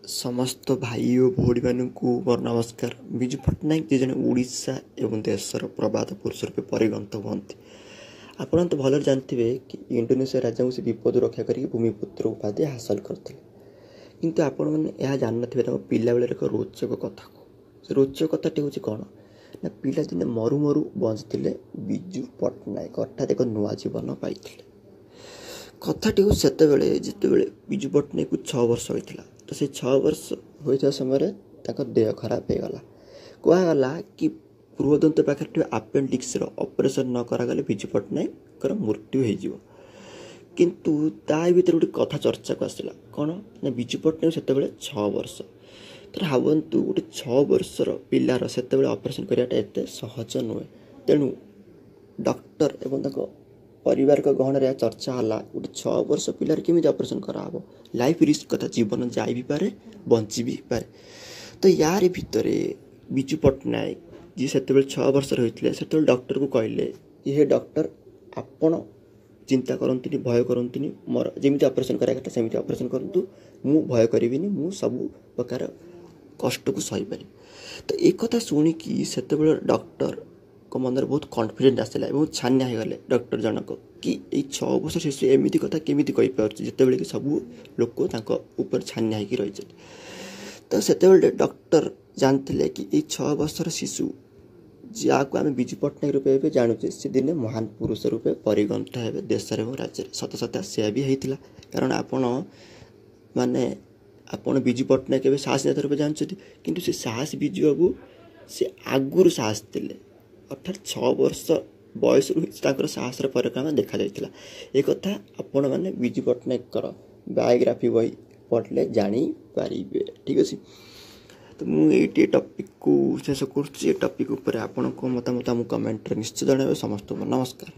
समस्त भाई और भौणी मानू मोर नमस्कार। विजु पट्टनायक जी जन ओडिशा एवं देशर प्रबाद पुरुष रूपे परिगणित हुअନ୍ତି। आपण तो भल जानते कि इंडोनेशिया राजा को से विपद रक्षा कर भूमिपुत्र उपाधि हासिल करते, किंतु आपण मैंने यह जान ना पिला बेलर एक रोचक कथा को। से रोचक कथाटी हूँ कौन ना पिला दिने मरु मरु बंचते विजु पट्टनायक अर्थात एक नुआ जीवन पाई। कथाटी हूँ से जिते विजु पट्टनायक को 6 वर्ष होता, तो से 6 वर्ष होता समय देह खराब हो गला। कहला कि पूर्वदंत पाखे आपेंडिक्स ऑपरेशन न करागले विजु पट्टनायक मृत्यु हो। किंतु ता भीतर गोटे कथा चर्चा को आसला कौन ना विजु पट्टनायक से 6 वर्ष। तो भावतु गोटे 6 वर्षर पिलार से ऑपरेशन कराटा एत सहज नुहे। तेणु डॉक्टर एवं परिवार का गहन चर्चा है गोटे 6 वर्ष पिलार केमी ऑपरेशन कराव। लाइफ रिस्क कथा, जीवन जाई भी पारे बंची भी पारे। तो यार भितर विजु पट्टनायक जी से 6 वर्ष होते से डॉक्टर को कहले ये डॉक्टर आपण चिंता करंतुनी, भय करंतुनी, मोर जमी ऑपरेशन कराया सेमती ऑपरेशन करंतु, मु भय करिविनी, मु सब प्रकार कष्ट को सही पारि। तो एक कथा शुणिकी से डॉक्टर को मन बहुत कॉन्फिडेंट आसला और छानिया हो गले डॉक्टर जनक कि 6 वर्ष शिशु एमती कथा केमी कहीपर जिते कि सब लोक ऊपर छानिया हो रही। तो से डॉक्टर जानते कि ये 6 वर्षर शिशु जहाँ को आम विजु पट्टनायक रूपे जानूचे से दिने महान पुरुष रूपे परिगणित हे देश और राज्य। सत सत्या से भी होता, कारण आपण माने आपण विजु पट्टनायक के साहस नेता रूपे जानते कि से साहस विजु बाबू से आगुरी साहस थे, अर्थात 6 वर्ष बयस साहसर परिक्रमा देखा जाता। एक कथा आपण मैंने विजु पट्टनायक बायोग्राफी बही पढ़ले जापारे। ठीक अच्छे, तो मुझे टॉपिक को शेष कर टॉपिक उपर आपण मतामत कमेंट निश्चय जनइबे। समस्त नमस्कार।